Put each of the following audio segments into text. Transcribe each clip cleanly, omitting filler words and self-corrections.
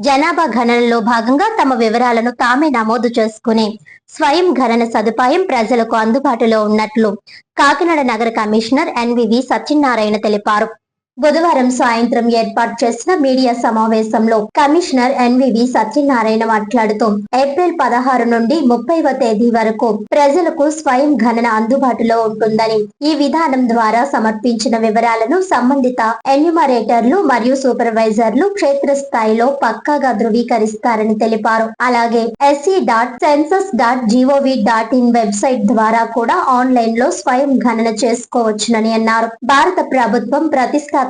జనాభా గణనలో భాగంగా తమ వివరాలను తామే నమోదు చేసుకునే స్వయం గణన సదుపాయం ప్రజలకు అందుబాటులో ఉన్నట్లు కాకినాడ నగర కమిషనర్ ఎన్వివి సత్యనారాయణ తెలిపారు. బుధవారం సాయంత్రం ఏర్పాటు చేసిన మీడియా సమావేశంలో కమిషనర్ ఎన్వివి సత్యనారాయణ మాట్లాడుతూ ఏప్రిల్ 16 నుండి 30వ తేదీ వరకు ప్రజలకు స్వయం గణన అందుబాటులో ఉంటుందని, ఈ విధానం ద్వారా సమర్పించిన వివరాలను సంబంధిత ఎన్యూమరేటర్లు మరియు సూపర్వైజర్లు క్షేత్రస్థాయిలో పక్కాగా ధృవీకరిస్తారని తెలిపారు. అలాగే se.census.gov.in వెబ్సైట్ ద్వారా కూడా ఆన్లైన్ లో స్వయం గణన చేసుకోవచ్చునని అన్నారు. భారత ప్రభుత్వం ప్రతిష్టాత్మకంగా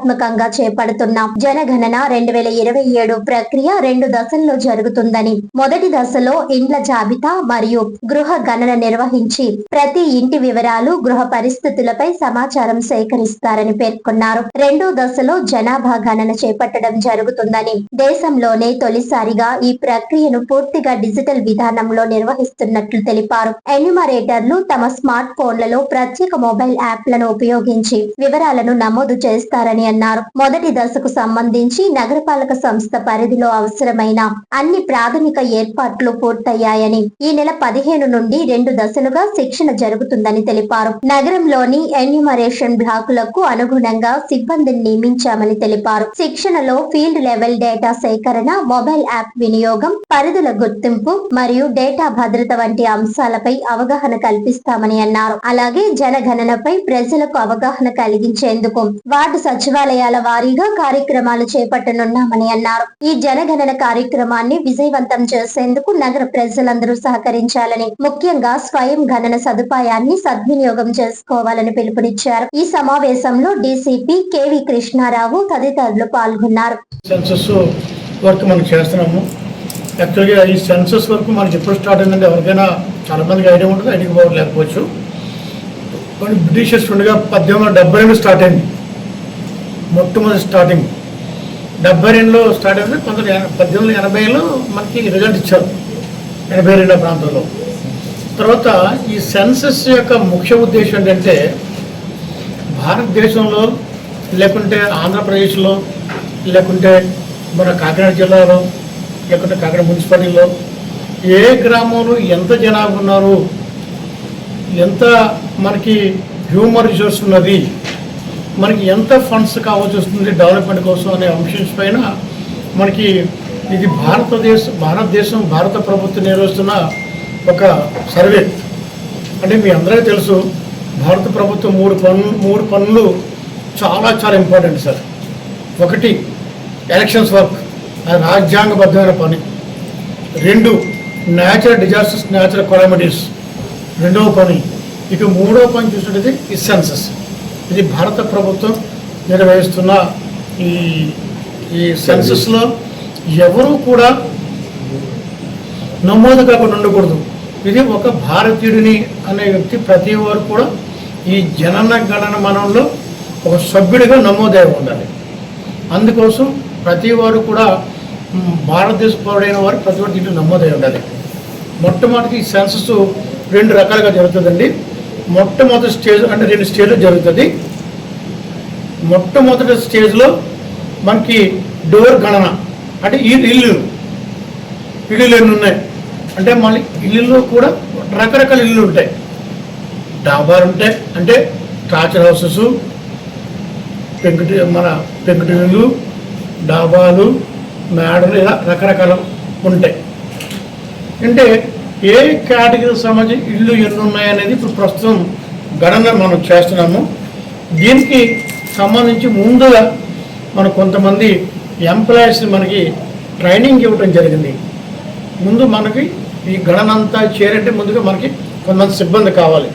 చేపడుతున్న జనగణన 2027 ప్రక్రియ 2 దశల్లో జరుగుతుందని, మొదటి దశలో ఇండ్ల జాబితా మరియు గృహ గణన నిర్వహించి ప్రతి ఇంటి వివరాలు, గృహ పరిస్థితులపై సమాచారం సేకరిస్తారని పేర్కొన్నారు. రెండో దశలో జనాభా గణన చేపట్టడం జరుగుతుందని, దేశంలోనే తొలిసారిగా ఈ ప్రక్రియను పూర్తిగా డిజిటల్ విధానంలో నిర్వహిస్తున్నట్లు తెలిపారు. ఎన్యూమరేటర్లు తమ స్మార్ట్ ఫోన్లలో ప్రత్యేక మొబైల్ యాప్లను ఉపయోగించి వివరాలను నమోదు చేస్తారని అన్నారు. మొదటి దశకు సంబంధించి నగరపాలక సంస్థ పరిధిలో అవసరమైన అన్ని ప్రాథమిక ఏర్పాట్లు పూర్తయ్యాయని, ఈ నెల 15 నుండి 2 దశలుగా శిక్షణ జరుగుతుందని తెలిపారు. నగరంలోని ఎన్యూమరేషన్ బ్లాకులకు అనుగుణంగా సిబ్బందిని నియమించామని తెలిపారు. శిక్షణలో ఫీల్డ్ లెవెల్ డేటా సేకరణ, మొబైల్ యాప్ వినియోగం, పరిధుల గుర్తింపు మరియు డేటా భద్రత వంటి అంశాలపై అవగాహన కల్పిస్తామని అన్నారు. అలాగే జనగణనపై ప్రజలకు అవగాహన కలిగించేందుకు వార్డు సచివాలయాల వారీగా కార్యక్రమాలు చేపట్టనున్నామని అన్నారు. ఈ జనగణన కార్యక్రమాన్ని విజయవంతం చేసేందుకు నగర ప్రజలందరూ సహకరించాలని, ముఖ్యంగా స్వయం గణన సదుపాయాన్ని సద్వినియోగం చేసుకోవాలని పిలుపునిచ్చారు. ఈ సమావేశంలో డీసీపీ కేవి కృష్ణారావు తదితరులు పాల్గొన్నారు. సెన్సస్ వర్క్ మనం చేస్తున్నాము. యాక్చువల్గా ఈ సెన్సస్ వర్క్ మనకి ఎప్పుడు స్టార్ట్ అయిందంటే ఎవరికైనా చాలా మందికి ఐడియా ఉంటుంది, ఐడియా పవర్ లేకపోవచ్చు. కానీ బ్రిటిషర్స్ ఉండగా 1872 స్టార్ట్ అయింది. మొట్టమొదటి స్టార్టింగ్ 72లో స్టార్ట్ అయింది. 1880లో మనకి రిజల్ట్ ఇచ్చారు 82 ప్రాంతంలో. తర్వాత ఈ సెన్సస్ యొక్క ముఖ్య ఉద్దేశం ఏంటంటే భారతదేశంలో, లేకుంటే ఆంధ్రప్రదేశ్లో, లేకుంటే మన కాకినాడ జిల్లాలో, లేకుంటే కాకినాడ మున్సిపాలిటీలో ఏ గ్రామంలో ఎంత జనాభా ఉన్నారు, ఎంత మనకి హ్యూమన్ రిసోర్స్ ఉన్నది, మనకి ఎంత ఫండ్స్ కావాల్సి వస్తుంది డెవలప్మెంట్ కోసం అనే అంశం పైన మనకి ఇది భారత ప్రభుత్వం నిర్వహిస్తున్న ఒక సర్వే. అంటే మీ అందరికీ తెలుసు, భారత ప్రభుత్వం మూడు పనులు చాలా చాలా ఇంపార్టెంట్ సార్. ఒకటి ఎలక్షన్స్ వర్క్, అది రాజ్యాంగబద్ధమైన పని. 2 న్యాచురల్ డిజాస్టర్స్, న్యాచురల్ కెలామిటీస్ రెండవ పని. ఇక మూడవ పని చూసినట్టు ఈ సెన్సస్. ఇది భారత ప్రభుత్వం నిర్వహిస్తున్న ఈ సెన్సస్లో ఎవరూ కూడా నమోదు కాకుండా ఉండకూడదు. ఇది ఒక భారతీయుడిని అనే వ్యక్తి ప్రతి వారు కూడా ఈ జనన గణన మనంలో ఒక సభ్యుడిగా నమోదై ఉండాలి. అందుకోసం ప్రతి వారు కూడా భారతదేశ పౌరుడైన వారు ప్రతి వారు దీంట్లో నమోదై ఉండాలి. మొట్టమొదటి ఈ సెన్సస్ 2 రకాలుగా జరుగుతుందండి. మొట్టమొదటి స్టేజ్ అంటే 2 స్టేజ్లో జరుగుతుంది. మొట్టమొదటి స్టేజ్లో మనకి డోర్ గణన, అంటే ఇల్లు ఎన్ని ఉన్నాయి అంటే మళ్ళీ ఇల్లులో కూడా రకరకాల ఇల్లు ఉంటాయి. డాబాలు ఉంటాయి, అంటే టార్చర్ హౌసెస్, పెంకుటిల్లు, డాబాలు, మేడలు, ఇలా రకరకాలు ఉంటాయి. అంటే ఏ కేటగిరీకి సంబంధించి ఇల్లు ఎన్ని ఉన్నాయనేది ఇప్పుడు ప్రస్తుతం గణన మనం చేస్తున్నాము. దీనికి సంబంధించి ముందుగా మనం కొంతమంది ఎంప్లాయీస్ మనకి ట్రైనింగ్ ఇవ్వడం జరిగింది. ముందు మనకి ఈ గణన అంతా చేరంటే ముందుగా మనకి కొంతమంది సిబ్బంది కావాలి.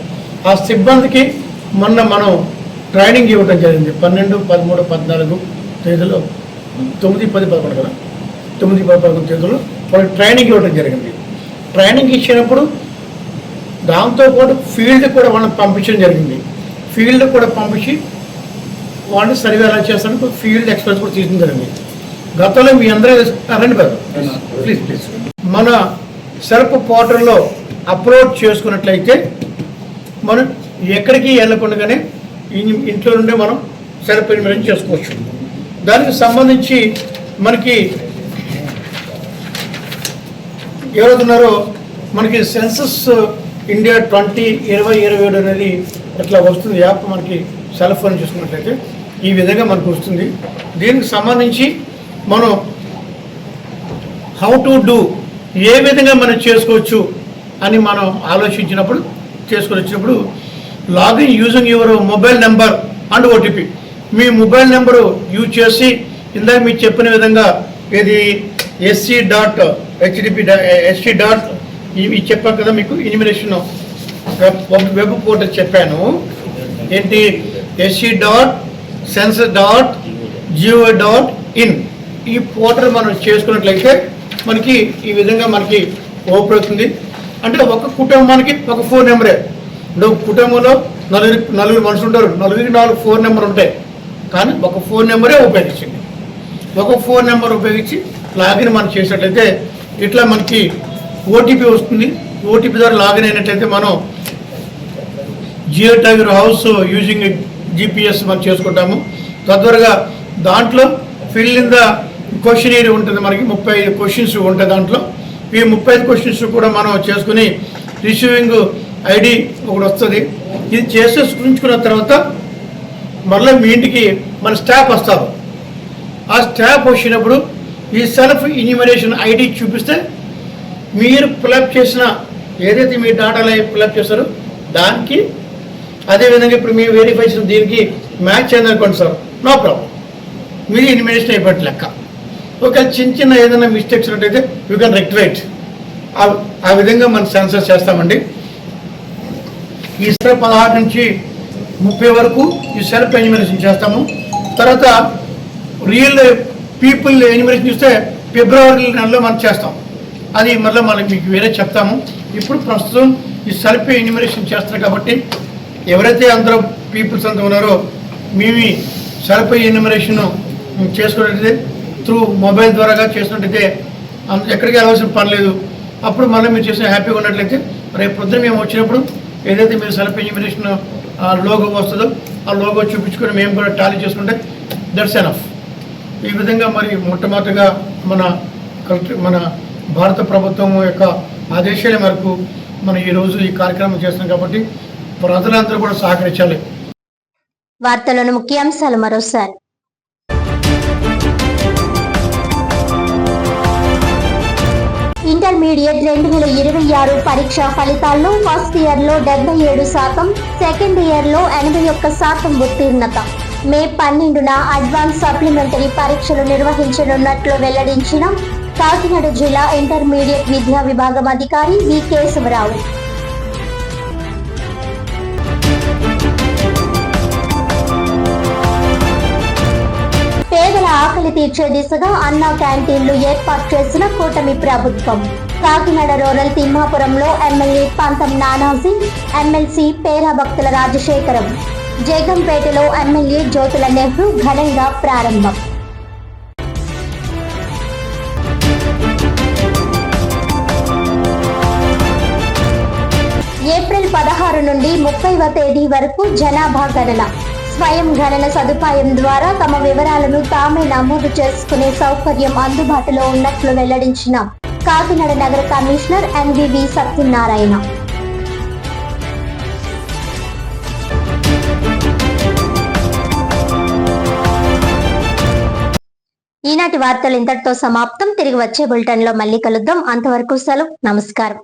ఆ సిబ్బందికి మొన్న మనం ట్రైనింగ్ ఇవ్వడం జరిగింది. 12, 13, 14 తేదీలో 9, 10, 11 కదా 9, 10, 11 తేదీలో వాళ్ళకి ట్రైనింగ్ ఇవ్వడం జరిగింది. ట్రైనింగ్ ఇచ్చినప్పుడు దాంతోపాటు ఫీల్డ్ కూడా వాళ్ళని పంపించడం జరిగింది. ఫీల్డ్ కూడా పంపించి వాళ్ళు సర్వే ఎలా చేస్తారని ఫీల్డ్ ఎక్స్పర్ట్స్ కూడా తీసుకోవడం జరిగింది. గతంలో మీ అందరూ రండి కదా ప్లీజ్ మన సెల్ఫ్ పోర్టల్లో అప్లోడ్ చేసుకున్నట్లయితే మనం ఎక్కడికి వెళ్ళకుండానే ఇంట్లో నుండే మనం సెల్ఫ్ ఎన్యూమరేషన్ చేసుకోవచ్చు. దానికి సంబంధించి మనకి ఎవరైతున్నారో మనకి సెన్సస్ ఇండియా 2027 అనేది ఇట్లా వస్తుంది యాప్ మనకి సెల్ ఫోన్ చూసుకున్నట్లయితే ఈ విధంగా మనకు వస్తుంది. దీనికి సంబంధించి మనం హౌ టు డూ ఏ విధంగా మనం చేసుకోవచ్చు అని మనం ఆలోచించినప్పుడు వచ్చినప్పుడు login using your mobile number and OTP. Me mobile number use చేసి ఇందాక మీకు చెప్పిన విధంగా ఇది SC.HDP ఇవి చెప్పాను కదా మీకు ఇన్ఫర్మేషన్ వెబ్ పోర్టల్ చెప్పాను. ఏంటి SC.census.gov.in ఈ పోర్టల్ మనం చేసుకున్నట్లయితే మనకి ఈ విధంగా మనకి ఓపెన్ అవుతుంది. అంటే ఒక కుటుంబానికి ఒక ఫోన్ నెంబరే. ఇప్పుడు కుటుంబంలో నలుగురు మనుషులు ఉంటారు, నలుగురికి 4 ఫోన్ నెంబర్ ఉంటాయి, కానీ ఒక ఫోన్ నెంబరే ఉపయోగించండి. ఒక ఫోన్ నెంబర్ ఉపయోగించి లాగిన్ మనం చేసినట్లయితే ఇట్లా మనకి ఓటీపీ వస్తుంది. ఓటీపీ ద్వారా లాగిన్ అయినట్లయితే మనం జియో టైగర్ హౌస్ యూజింగ్ GPS మనం చేసుకుంటాము. తద్వారా దాంట్లో ఫిల్ ఇన్ ద క్వశ్చనరీ ఉంటుంది. మనకి 35 క్వశ్చన్స్ ఉంటాయి. దాంట్లో ఈ 35 క్వశ్చన్స్ కూడా మనం చేసుకుని రిసీవింగ్ ఐడి ఒకటి వస్తుంది. ఇది చేసుకున్న తర్వాత మళ్ళీ మీ ఇంటికి మన స్టాఫ్ వస్తారు. ఆ స్టాఫ్ వచ్చినప్పుడు ఈ సెల్ఫ్ ఇన్యూమరేషన్ ఐడి చూపిస్తే మీరు ఫిలప్ చేసిన ఏదైతే మీ డాటాలో ఫిలప్ చేస్తారో దానికి అదేవిధంగా ఇప్పుడు మీరు వెరిఫై చేసిన దీనికి మ్యాచ్ అయింది అనుకోండి సార్, నో ప్రాబ్లం, మీరు ఇన్యూమరేషన్ అయిపోయిన లెక్క. ఒకవేళ చిన్న ఏదైనా మిస్టేక్స్ ఉన్నట్టయితే యూ కెన్ రెక్టిఫైట్. ఆ విధంగా మనం సెన్సస్ చేస్తామండి. ఈ 16 నుంచి 30 వరకు ఈ సెల్ఫ్ ఎన్యూమరేషన్ చేస్తాము. తర్వాత రియల్ పీపుల్ ఎన్యూమరేషన్ చూస్తే ఫిబ్రవరి నెలలో మనం చేస్తాం. అది మళ్ళీ మీకు వేరే చెప్తాము. ఇప్పుడు ప్రస్తుతం ఈ సెల్ఫ్ ఎన్యూమరేషన్ చేస్తారు కాబట్టి ఎవరైతే అందరూ పీపుల్స్ అంతా ఉన్నారో మేము సెల్ఫ్ ఎన్యూమరేషన్ చేసుకున్నట్టయితే త్రూ మొబైల్ ద్వారాగా చేసినట్టయితే ఎక్కడికి వెళ్ళవలసిన పని లేదు. అప్పుడు మళ్ళీ మీరు చేసిన హ్యాపీగా ఉన్నట్లయితే రేపు పొద్దున మేము వచ్చినప్పుడు ఏదైతే మీరు సెల్ఫ్ ఎన్యూమరేషన్ లోగో వస్తుందో ఆ లోగో చూపించుకొని మేము కూడా టాలీ చేసుకుంటే దట్స్ ఎనఫ్. ఈ విధంగా మరి మొట్టమొదటిగా మన భారత ప్రభుత్వం యొక్క ఆదేశాల మేరకు మనం ఈరోజు ఈ కార్యక్రమం చేస్తున్నాం కాబట్టి ప్రజలందరూ కూడా సహకరించాలి. వార్తలను ముఖ్యాంశాలు మరోసారి. ఇంటర్మీడియట్ 2026 పరీక్షా ఫలితాల్లో ఫస్ట్ ఇయర్ లో 77%, సెకండ్ ఇయర్ లో 81% ఉత్తీర్ణత. మే 12న అడ్వాన్స్ సప్లిమెంటరీ పరీక్షలు నిర్వహించనున్నట్లు వెల్లడించిన కాకినాడ జిల్లా ఇంటర్మీడియట్ విద్యా విభాగం అధికారి వి కేశవరావు. పేదల ఆకలి తీర్చే దిశగా అన్నా క్యాంటీన్లు ఏర్పాటు చేసిన కూటమి ప్రభుత్వం. కాకినాడ రూరల్ తిమ్మాపురంలో ఎమ్మెల్యే పంతం నానాజీ, ఎమ్మెల్సీ పేరా భక్తుల రాజశేఖరం, జగంపేటలో ఎమ్మెల్యే జ్యోతుల నెహ్రూ ఘనంగా ప్రారంభం. ఏప్రిల్ 16 నుండి 30వ తేదీ వరకు జనాభా గణన. స్వయం గణన సదుపాయం ద్వారా తమ వివరాలను తామే నమోదు చేసుకునే సౌకర్యం అందుబాటులో ఉన్నట్లు వెల్లడించిన కాకినాడ నగర కమిషనర్ NVV సత్యనారాయణ. ఈనాటి వార్తలు ఇంతటితో సమాప్తం. తిరిగి వచ్చే బులెటిన్ లో మళ్ళీ కలుద్దాం. అంతవరకు సెలవు. నమస్కారం.